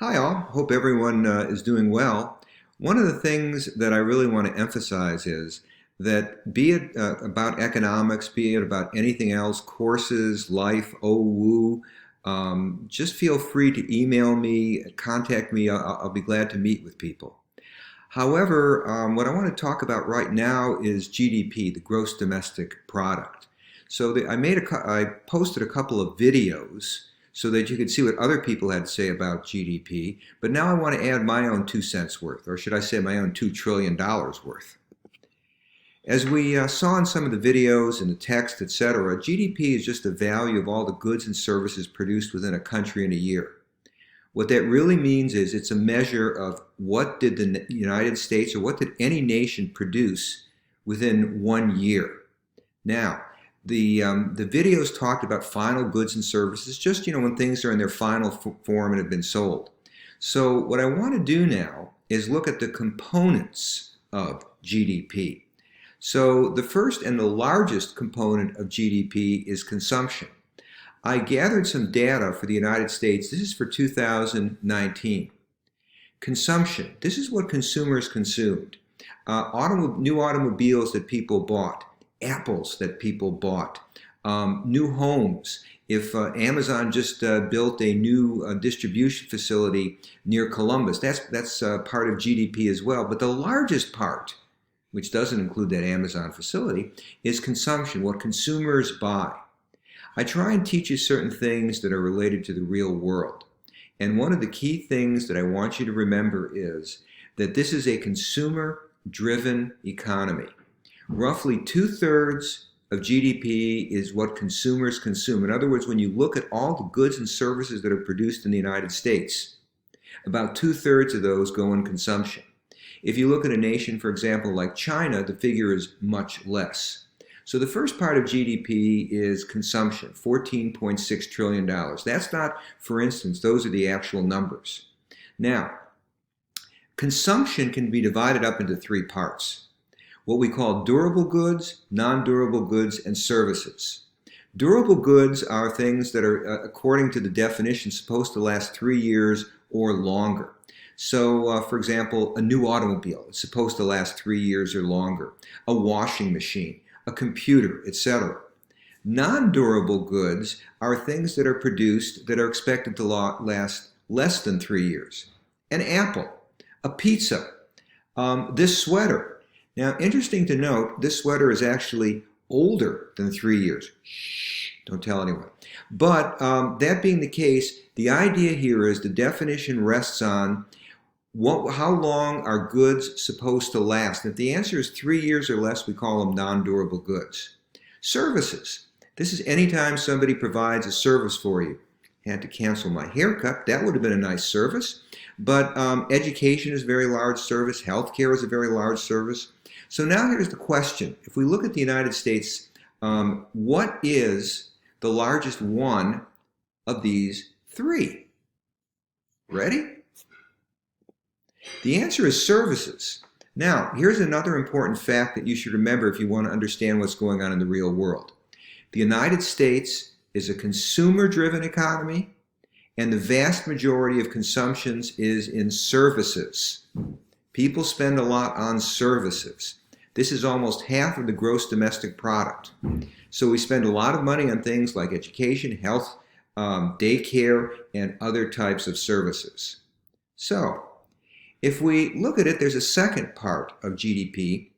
Hi all, hope everyone is doing well. One of the things that I really want to emphasize is that be it about economics, be it about anything else, courses, life, woo, just feel free to email me, contact me. I'll be glad to meet with people. However, what I want to talk about right now is GDP, the gross domestic product. So I posted a couple of videos so that you could see what other people had to say about GDP. But now I want to add my own 2 cents worth, or should I say my own $2 trillion worth. As we saw in some of the videos and the text, etc., GDP is just the value of all the goods and services produced within a country in a year. What that really means is it's a measure of what did the United States or what did any nation produce within 1 year. Now, the videos talked about final goods and services, just when things are in their final form and have been sold. So what I want to do now is look at the components of GDP. So the first and the largest component of GDP is consumption. I gathered some data for the United States. This is for 2019. Consumption. This is what consumers consumed. New automobiles that people bought. Apples that people bought. New homes. If Amazon just built a new distribution facility near Columbus, that's part of GDP as well. But the largest part, which doesn't include that Amazon facility, is consumption, what consumers buy. I try and teach you certain things that are related to the real world. And one of the key things that I want you to remember is that this is a consumer-driven economy. Roughly 2/3 of GDP is what consumers consume. In other words, when you look at all the goods and services that are produced in the United States, about 2/3 of those go in consumption. If you look at a nation, for example, like China, the figure is much less. So the first part of GDP is consumption, $14.6 trillion. That's not, for instance, those are the actual numbers. Now, consumption can be divided up into three parts. What we call durable goods, non-durable goods, and services. Durable goods are things that are, according to the definition, supposed to last 3 years or longer. So, for example, a new automobile is supposed to last 3 years or longer. A washing machine, a computer, etc. Non-durable goods are things that are produced that are expected to last less than 3 years. An apple, a pizza, this sweater. Now, interesting to note, this sweater is actually older than 3 years. Shh, don't tell anyone. But that being the case, the idea here is the definition rests on how long are goods supposed to last? And if the answer is 3 years or less, we call them non-durable goods. Services. This is anytime somebody provides a service for you. Had to cancel my haircut. That would have been a nice service. But education is a very large service. Healthcare is a very large service. So now here's the question. If we look at the United States, what is the largest one of these three? Ready? The answer is services. Now, here's another important fact that you should remember if you want to understand what's going on in the real world. The United States is a consumer-driven economy, and the vast majority of consumptions is in services. People spend a lot on services. This is almost half of the gross domestic product. So we spend a lot of money on things like education, health, daycare, and other types of services. So, if we look at it, there's a second part of GDP.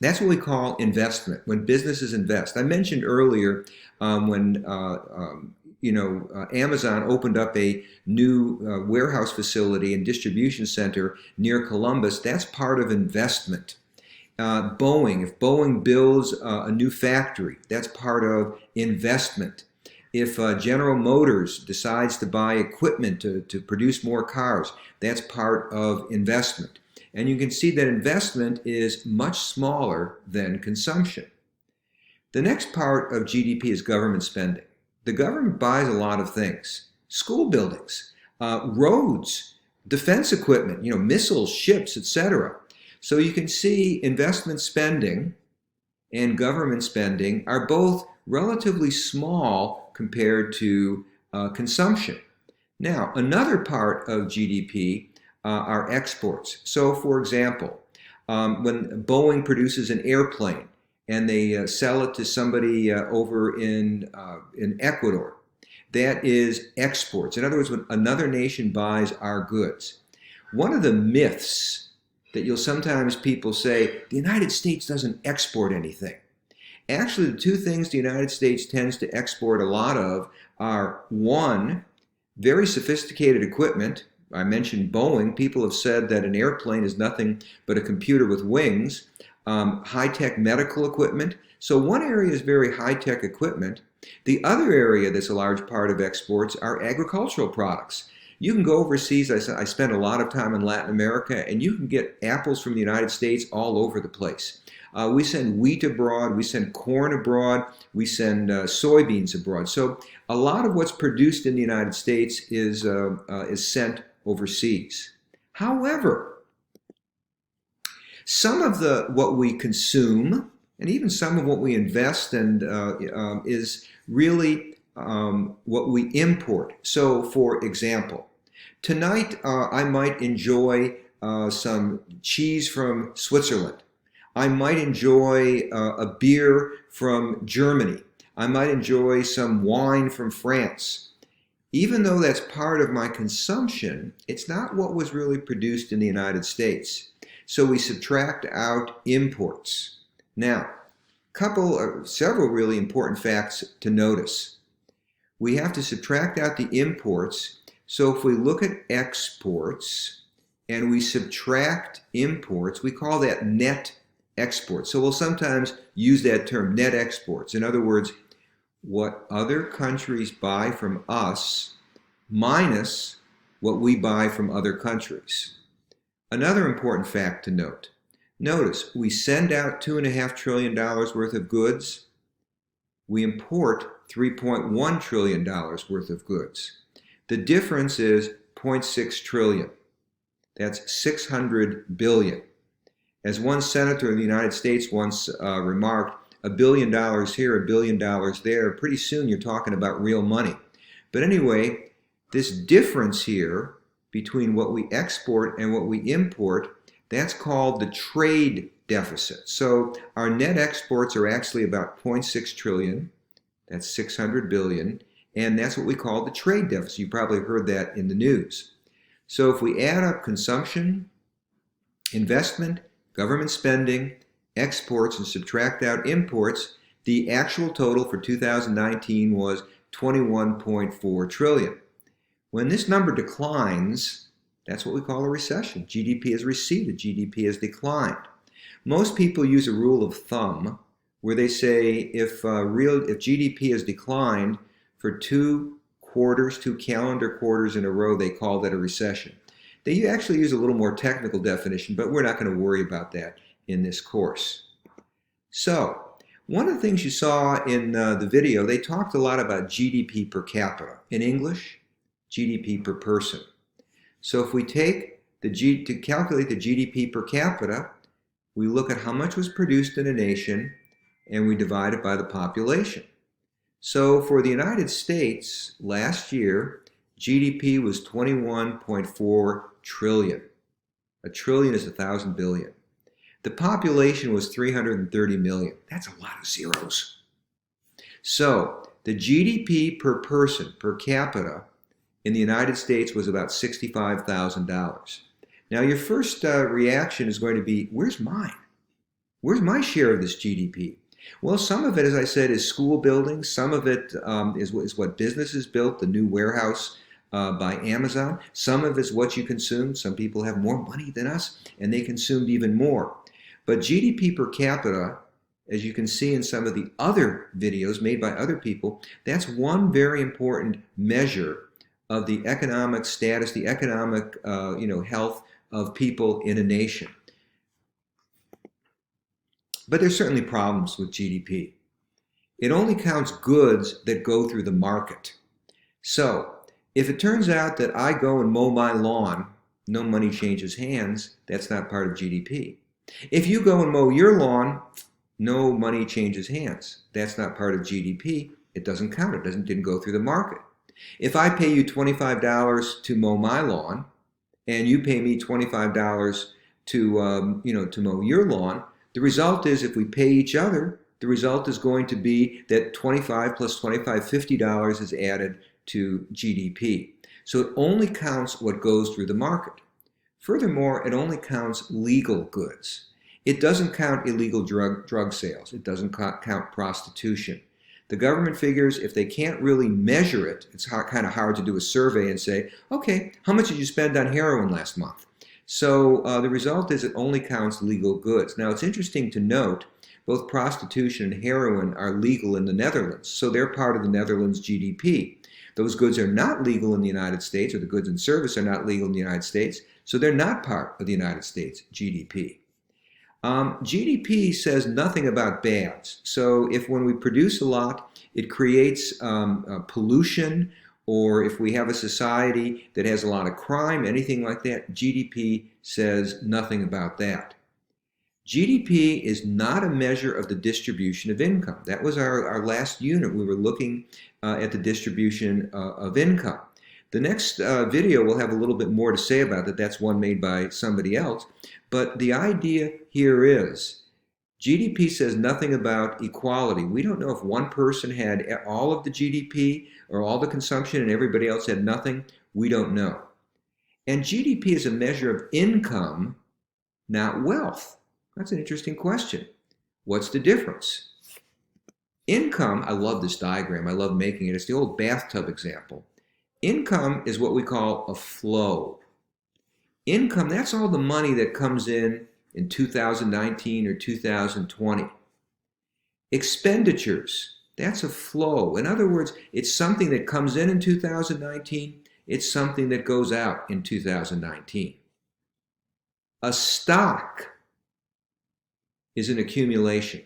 That's what we call investment, when businesses invest. I mentioned earlier when Amazon opened up a new warehouse facility and distribution center near Columbus. That's part of investment. Boeing, if Boeing builds a new factory, that's part of investment. If General Motors decides to buy equipment to produce more cars, that's part of investment. And you can see that investment is much smaller than consumption. The next part of GDP is government spending. The government buys a lot of things. School buildings, roads, defense equipment, missiles, ships, etc. So you can see investment spending and government spending are both relatively small compared to consumption. Now, another part of GDP are exports. So, for example, when Boeing produces an airplane and they sell it to somebody over in Ecuador, that is exports. In other words, when another nation buys our goods. One of the myths that you'll sometimes people say, the United States doesn't export anything. Actually, the two things the United States tends to export a lot of are, one, very sophisticated equipment. I mentioned Boeing. People have said that an airplane is nothing but a computer with wings. High-tech medical equipment. So one area is very high-tech equipment. The other area that's a large part of exports are agricultural products. You can go overseas. I spent a lot of time in Latin America, and you can get apples from the United States all over the place. We send wheat abroad, we send corn abroad, we send soybeans abroad. So a lot of what's produced in the United States is sent overseas. However, some of what we consume and even some of what we invest and is really what we import. So, for example, tonight I might enjoy some cheese from Switzerland. I might enjoy a beer from Germany. I might enjoy some wine from France. Even though that's part of my consumption, it's not what was really produced in the United States. So we subtract out imports. Now, several really important facts to notice. We have to subtract out the imports. So if we look at exports and we subtract imports, we call that net exports. So we'll sometimes use that term, net exports. In other words, what other countries buy from us minus what we buy from other countries. Another important fact to note. Notice, we send out $2.5 trillion worth of goods. We import $3.1 trillion worth of goods. The difference is 0.6 trillion. That's 600 billion. As one senator in the United States once remarked, $1 billion here, $1 billion there. Pretty soon you're talking about real money. But anyway, this difference here between what we export and what we import, that's called the trade deficit. So our net exports are actually about 0.6 trillion. That's 600 billion. And that's what we call the trade deficit. You probably heard that in the news. So if we add up consumption, investment, government spending, exports, and subtract out imports, the actual total for 2019 was 21.4 trillion. When this number declines, that's what we call a recession. GDP has receded. GDP has declined. Most people use a rule of thumb where they say if GDP has declined for two calendar quarters in a row, they call that a recession. They actually use a little more technical definition, but we're not going to worry about that in this course. So, one of the things you saw in the video, they talked a lot about GDP per capita. In English, GDP per person. So if we take to calculate the GDP per capita, we look at how much was produced in a nation and we divide it by the population. So for the United States, last year, GDP was 21.4 trillion. A trillion is 1,000 billion. The population was 330 million. That's a lot of zeros. So the GDP per person, per capita, in the United States was about $65,000. Now your first reaction is going to be, where's mine? Where's my share of this GDP? Well, some of it, as I said, is school buildings. Some of it is what businesses built, the new warehouse by Amazon. Some of it's what you consume. Some people have more money than us, and they consumed even more. But GDP per capita, as you can see in some of the other videos made by other people, that's one very important measure of the economic status, the economic health of people in a nation. But there's certainly problems with GDP. It only counts goods that go through the market. So if it turns out that I go and mow my lawn, no money changes hands, that's not part of GDP. If you go and mow your lawn, no money changes hands. That's not part of GDP. It doesn't count. It didn't go through the market. If I pay you $25 to mow my lawn, and you pay me $25 to mow your lawn, the result is if we pay each other, the result is going to be that 25 plus 25, $50 is added to GDP. So it only counts what goes through the market. Furthermore, it only counts legal goods. It doesn't count illegal drug sales. It doesn't count prostitution. The government figures if they can't really measure it, it's kind of hard to do a survey and say, okay, how much did you spend on heroin last month? So the result is it only counts legal goods. Now, it's interesting to note both prostitution and heroin are legal in the Netherlands, so they're part of the Netherlands GDP. Those goods are not legal in the United States, or the goods and service are not legal in the United States, so they're not part of the United States GDP. GDP says nothing about bads. So if when we produce a lot, it creates pollution, or if we have a society that has a lot of crime, anything like that, GDP says nothing about that. GDP is not a measure of the distribution of income. That was our last unit. We were looking at the distribution of income. The next video will have a little bit more to say about that. That's one made by somebody else. But the idea here is GDP says nothing about equality. We don't know if one person had all of the GDP or all the consumption and everybody else had nothing. We don't know. And GDP is a measure of income, not wealth. That's an interesting question. What's the difference? Income, I love this diagram. I love making it. It's the old bathtub example. Income is what we call a flow. Income, that's all the money that comes in 2019 or 2020. Expenditures, that's a flow. In other words, it's something that comes in 2019, it's something that goes out in 2019. A stock is an accumulation.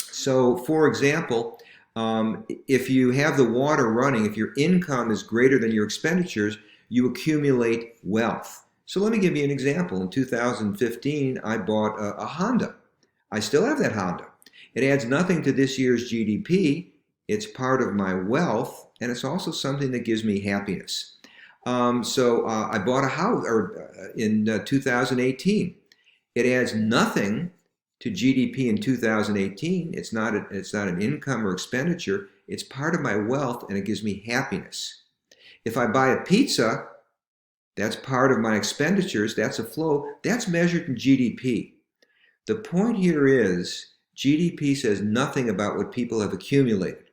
So, for example, if you have the water running, if your income is greater than your expenditures, you accumulate wealth. So let me give you an example. In 2015, I bought a Honda. I still have that Honda. It adds nothing to this year's GDP. It's part of my wealth, and it's also something that gives me happiness. I bought a house in 2018. It adds nothing to GDP in 2018. It's not an income or expenditure. It's part of my wealth, and it gives me happiness. If I buy a pizza, that's part of my expenditures. That's a flow. That's measured in GDP. The point here is GDP says nothing about what people have accumulated.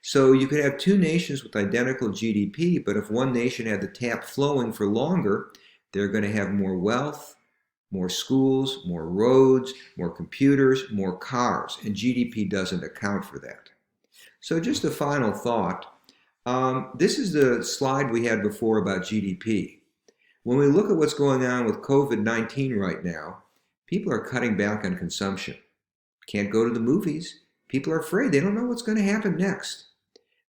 So you could have two nations with identical GDP, but if one nation had the tap flowing for longer, they're going to have more wealth, more schools, more roads, more computers, more cars, and GDP doesn't account for that. So just a final thought. This is the slide we had before about GDP. When we look at what's going on with COVID-19 right now, people are cutting back on consumption. Can't go to the movies. People are afraid. They don't know what's going to happen next.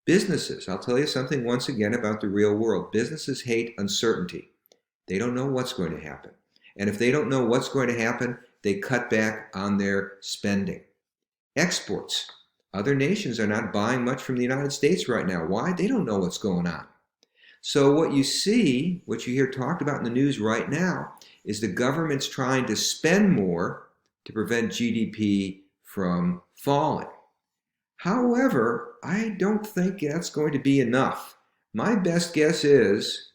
Businesses, I'll tell you something once again about the real world. Businesses hate uncertainty. They don't know what's going to happen. And if they don't know what's going to happen, they cut back on their spending. Exports. Other nations are not buying much from the United States right now. Why? They don't know what's going on. So what you see, what you hear talked about in the news right now, is the government's trying to spend more to prevent GDP from falling. However, I don't think that's going to be enough. My best guess is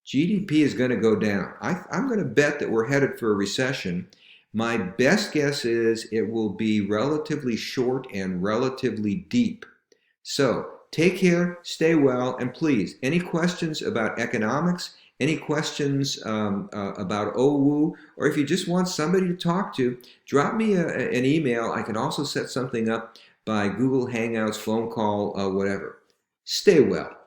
GDP is going to go down. I'm going to bet that we're headed for a recession. My best guess is it will be relatively short and relatively deep. So take care, stay well, and please, any questions about economics, any questions about OWU, or if you just want somebody to talk to, drop me an email. I can also set something up by Google Hangouts, phone call, whatever. Stay well.